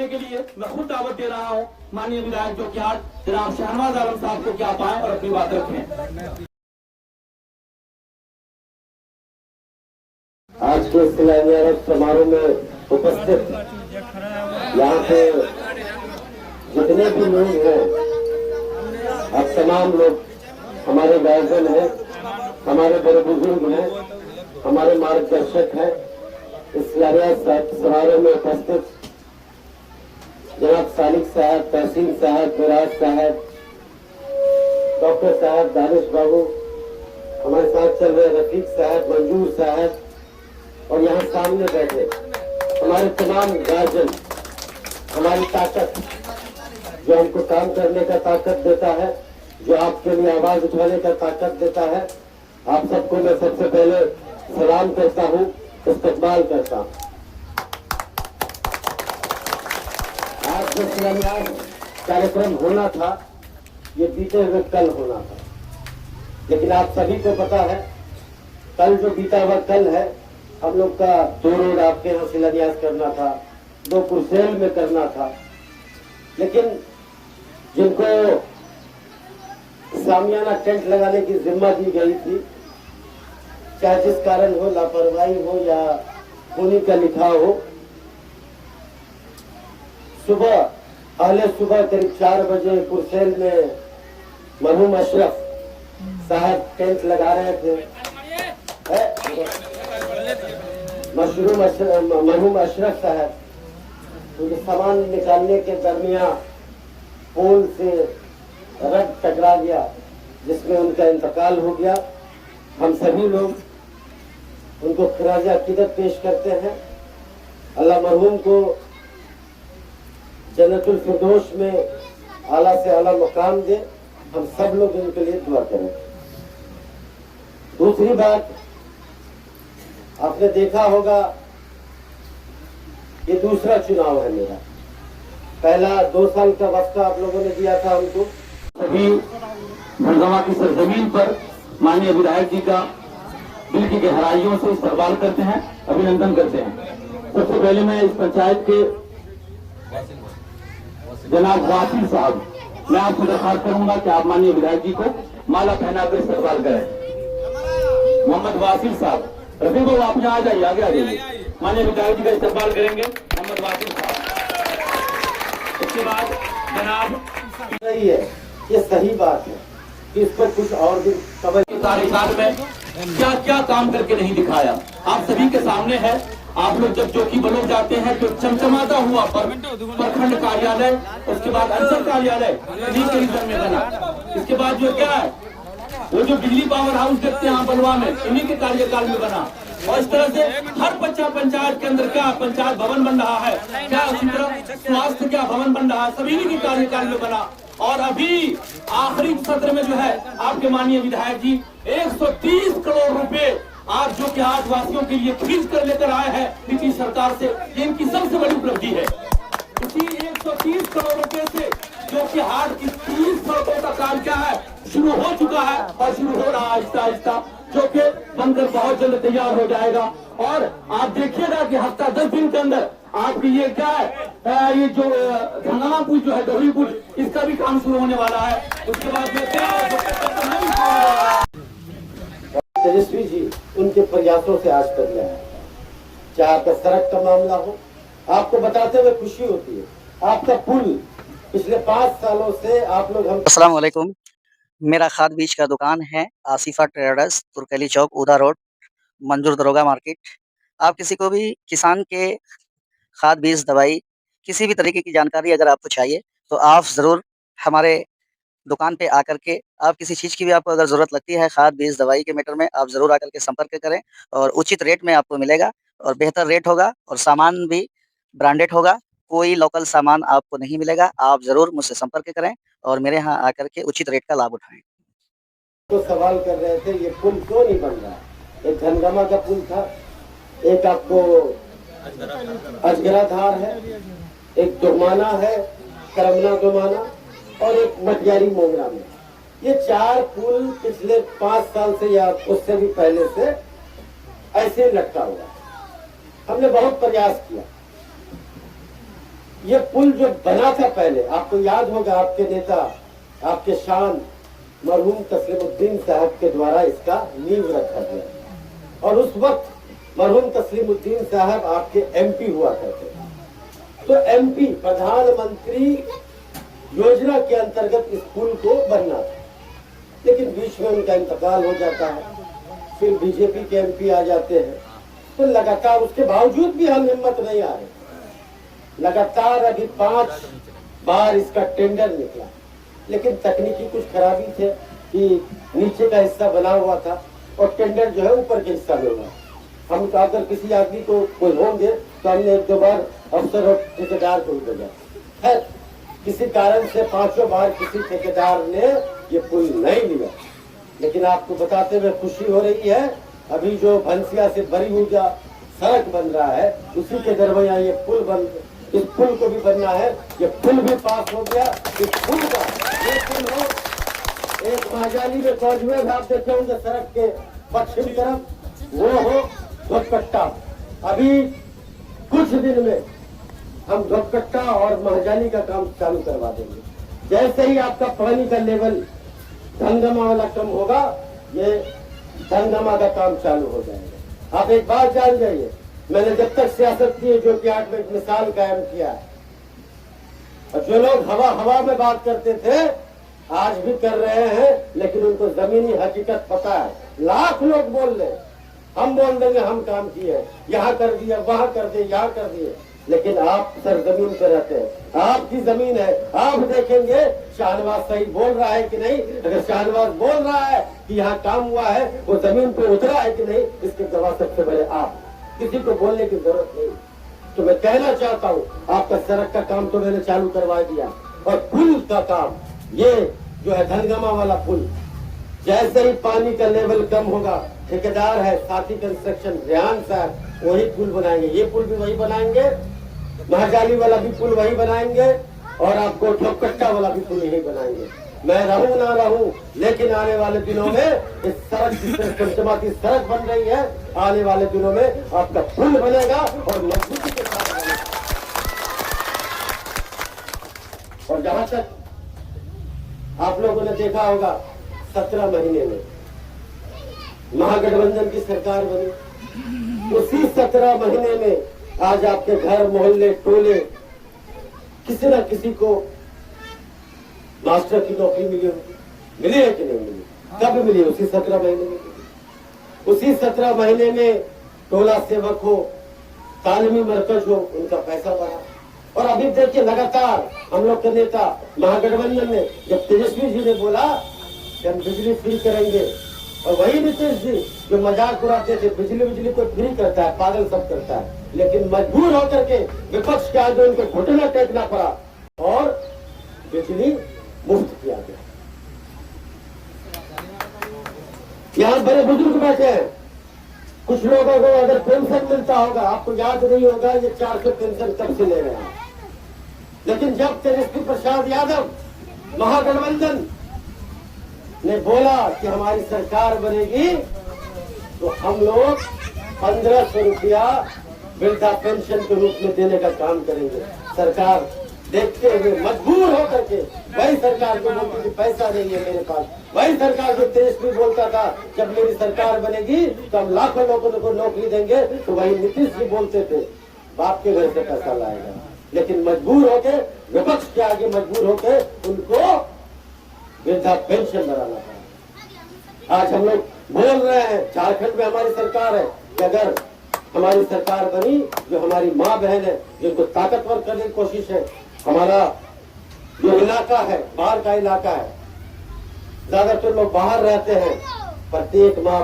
करने के लिए मैं खुद दावत दे रहा हूँ माननीय विधायक जोकीहाट जनाब शहनवाज आलम साहब को, क्या आप आए और अपनी बात रखें। आज के शिलान्यास समारोह में उपस्थित यहाँ पे जितने भी लोग हैं, अब तमाम लोग हमारे गार्जियन हैं, हमारे बड़े बुजुर्ग हैं, हमारे मार्गदर्शक हैं। इस शिलान्यास समारोह में उपस्थित जनाब सालिक साहब, तहसीन साहब, मिराज साहब, डॉक्टर साहब, दानिश बाबू, हमारे साथ चल रहे रफीक साहब, मंजूर साहब, और यहाँ सामने बैठे हमारे तमाम गार्जियन, हमारी ताकत जो हमको काम करने का ताकत देता है, जो आपके लिए आवाज उठाने का ताकत देता है, आप सबको मैं सबसे पहले सलाम करता हूँ, इस्तकबाल करता हूँ। आज जो शिलान्यास कार्यक्रम होना था, ये बीते हुए कल होना था, लेकिन आप सभी को पता है कल जो बीता हुआ कल है, हम लोग का 2 रोड आपके यहाँ शिलान्यास करना था, 2 कुर्सेल में करना था, लेकिन जिनको सामियाना टेंट लगाने की जिम्मा दी गई थी, चाहे जिस कारण हो, लापरवाही हो या खूनी का लिखा हो, सुबह करीब 4 बजे कुर्सेल में मरहूम अशरफ साहब टेंट लगा रहे थे। मरहूम अशरफ साहब उनके सामान निकालने के दरमियान पोल से रड टकरा गया, जिसमें उनका इंतकाल हो गया। हम सभी लोग उनको खराज अकीदत पेश करते हैं। अल्लाह मरहूम को जन्नतुल फिरदौस में आला से आला मुकाम दे। हम सब लोग उनके लिए दुआ करें। दूसरी बात, आपने देखा होगा ये दूसरा चुनाव है मेरा। पहला 2 साल का वक्त आप लोगों ने दिया था हमको। सभी भड़गवा की सरजमीन पर माननीय विधायक जी का दिल की गहराइयों से इस्तकबाल करते हैं, अभिनंदन करते हैं। सबसे पहले मैं इस पंचायत के जनाब वासिल साहब, मैं आपसे दरखास्त करूंगा कि आप माननीय विधायक जी को माला पहनाकर इस्तकबाल करें। मोहम्मद वासिल साहब, रफीक बाबू आप यहाँ आ जाइए, आगे आ जाइए। माननीय विधायक जी का इस्तकबाल करेंगे मोहम्मद वासिल साहब। उसके बाद जनाब, सही है, ये सही बात है कि इस पर कुछ और भी कार्यकाल में क्या क्या काम करके नहीं दिखाया, आप सभी के सामने है। आप लोग जब जोखी बलोग जाते हैं तो चमचमाता हुआ प्रखंड कार्यालय, उसके बाद अंचल कार्यालय इन्हीं के रिजर्व में बना। इसके बाद जो क्या है, वो जो बिजली पावर हाउस देखते हैं बलवा में, इन्हीं के कार्यकाल में बना। और इस तरह से हर पंचायत के अंदर क्या पंचायत भवन बन रहा है, क्या उसी तरह स्वास्थ्य क्या भवन बन रहा है, सभी के कार्यकाल में बना। और अभी आखिरी सत्र में जो है आपके माननीय विधायक जी 130 करोड़ रुपए आप जो कि हाट वासियों के लिए खींच कर लेकर आए हैं नीतीश सरकार से, ये इनकी सबसे बड़ी उपलब्धि है। उसी 130 करोड़ रुपए से जो कि हाट की 30 सड़कों का काम क्या है शुरू हो चुका है और शुरू हो रहा है आहिस्ता आहिस्ता, जो कि बनकर बहुत जल्द तैयार हो जाएगा। और आप देखिएगा कि हफ्ता 10 दिन के अंदर आपकी ये क्या है, ये जो धंगामा पुल जो है दोहरी पुल, इसका भी काम शुरू होने वाला है। उसके बाद में क्या तेजस्वी जी उनके प्रयासों से आज तक गया है। चाहे आपका सड़क का मामला हो, आपको बताते हुए खुशी होती है, आपका पुल पिछले 5 सालों से आप लोग हम। अस्सलाम वालेकुम, मेरा खाद बीज का दुकान है आसिफा ट्रेडर्स, तुर्कली चौक, उदा रोड, मंजूर दरोगा मार्केट। आप किसी को भी किसान के खाद बीज दवाई किसी भी तरीके की जानकारी अगर आपको चाहिए तो आप ज़रूर हमारे दुकान पे आकर के, आप किसी चीज़ की भी आपको अगर ज़रूरत लगती है खाद बीज दवाई के मैटर में, आप ज़रूर आकर के संपर्क करें और उचित रेट में आपको मिलेगा और बेहतर रेट होगा और सामान भी ब्रांडेड होगा। कोई लोकल सामान आपको नहीं मिलेगा। आप ज़रूर मुझसे संपर्क करें और मेरे यहाँ आकर के उचित रेट का लाभ उठाएं। तो सवाल कर रहे थे ये पुल क्यों नहीं बन रहा। एक धनगामा का पुल था, एक आपको अजगरा धार है, एक दुमाना है, करमना दुमाना, और एक मटियारी मोगरा में। ये 4 पुल पिछले 5 साल से या उससे भी पहले से ऐसे लटका हुआ। हमने बहुत प्रयास किया, ये पुल जो बना था पहले, आपको याद होगा, आपके नेता, आपके शान मरहूम तस्लीमुद्दीन साहब के द्वारा इसका नींव रखा गया। और उस वक्त मरहूम तस्लीमुद्दीन साहब आपके एमपी हुआ करते थे। तो एमपी प्रधानमंत्री योजना के अंतर्गत इस पुल को बनना था, लेकिन बीच में उनका इंतकाल हो जाता है, फिर बीजेपी के एमपी आ जाते हैं। तो लगातार उसके बावजूद भी हम हिम्मत नहीं आ रहे, लगातार अभी 5 बार इसका टेंडर निकला, लेकिन तकनीकी कुछ खराबी थे कि नीचे का हिस्सा बना हुआ था और टेंडर जो है ऊपर के हिस्सा में हुआ। हम अगर किसी आदमी को कोई होंगे तो हमने 1-2 बार अफसर और ठेकेदार को भेजा है, किसी कारण से 5 बार किसी ठेकेदार ने ये पुल नहीं लिया। लेकिन आपको बताते हुए खुशी हो रही है, अभी जो भंसिया से बड़ी ऊर्जा सड़क बन रहा है उसी के दरमियान ये पुल बन, इस पुल को भी बनना है। ये पुल भी पास हो गया। इस पुल का ये पुल हो, एक महाजाली में कौजवे आप देखे होंगे सड़क के पश्चिम तरफ, वो हो धोकट्टा। अभी कुछ दिन में हम धोकट्टा और महाजाली का काम चालू करवा देंगे। जैसे ही आपका पानी का लेवल धनगमा वाला कम होगा, ये धनगमा का काम चालू हो जाएगा। आप एक बात जान जाइए, मैंने जब तक सियासत की है, जो कि 8 मिनट मिसाल कायम किया है, और जो लोग हवा में बात करते थे आज भी कर रहे हैं, लेकिन उनको जमीनी हकीकत पता है। लाख लोग बोल रहे, हम बोल देंगे हम काम किए, यहाँ कर दिया, वहां कर दिए, यहाँ कर दिए, लेकिन आप सरजमीन पर रहते हैं, आपकी जमीन है। आप देखेंगे शाहनवाज सही बोल रहा है कि नहीं। अगर शाहनवाज बोल रहा है कि यहाँ काम हुआ है, वो जमीन पे उतरा है कि नहीं, इसके गवाह सबसे बड़े आप। किसी को बोलने की जरूरत नहीं। तो मैं कहना चाहता हूँ, आपका सड़क का काम तो मैंने चालू करवा दिया, और पुल का काम, ये जो है धनगमा वाला पुल, जैसे ही पानी का लेवल कम होगा, ठेकेदार है साथी कंस्ट्रक्शन रेहान साहब, वही पुल बनाएंगे। ये पुल भी वही बनाएंगे, महाजाली वाला भी पुल वही बनाएंगे, और आपको ठोकट्टा वाला भी पुल यही बनाएंगे। मैं रहूं ना रहूं, लेकिन आने वाले दिनों में इस सड़क, जिस पंचमाती सड़क बन रही है, आने वाले दिनों में आपका पुल बनेगा और मजबूती के साथ बनेगा। और जहां तक आप लोगों ने देखा होगा, 17 महीने में महागठबंधन की सरकार बनी, उसी 17 महीने में आज आपके घर, मोहल्ले, टोले, किसी न किसी को मास्टर की नौकरी मिली है कि नहीं मिली? कब मिली? उसी 17 महीने में। उसी 17 महीने में टोला सेवक हो, तालीमी मरकज हो, उनका पैसा बढ़ा। और अभी देखिए लगातार हम लोग के नेता महागठबंधन ने, जब तेजस्वी जी ने बोला कि हम बिजली फ्री करेंगे, और वही नीतीश जी जो मजाक उड़ाते थे, बिजली को फ्री करता है, पागल सब करता है, लेकिन मजबूर होकर के विपक्ष के आगे उनको घुटना टेकना पड़ा और बिजली मुफ्त किया गया। यहाँ बड़े बुजुर्ग बैठे हैं, कुछ लोगों को अगर पेंशन मिलता होगा, आपको याद नहीं होगा ये 400 पेंशन कब से ले रहे हैं। लेकिन जब तेजस्वी प्रसाद यादव महागठबंधन ने बोला कि हमारी सरकार बनेगी, तो हम लोग 1500 रुपया वृद्धा पेंशन के रूप में देने का काम करेंगे। सरकार देखते हुए मजबूर होकर के, वही सरकार को बोलती थी पैसा नहीं है मेरे पास, वही सरकार जो तेजस्वी बोलता था जब मेरी सरकार बनेगी तो हम लाखों लोगों को नौकरी देंगे, तो वही नीतीश जी बोलते थे बाप के घर से पैसा लाएगा। लेकिन मजबूर होके, विपक्ष के आगे मजबूर होके उनको वृद्धा पेंशन बढ़ाना पड़ा। आज हम लोग बोल रहे हैं, झारखंड में हमारी सरकार है, कि अगर हमारी सरकार बनी, जो हमारी माँ बहन है, जिनको ताकतवर करने की कोशिश है, हमारा जो इलाका है बाहर का इलाका है, ज्यादातर लोग बाहर रहते हैं, प्रत्येक माँ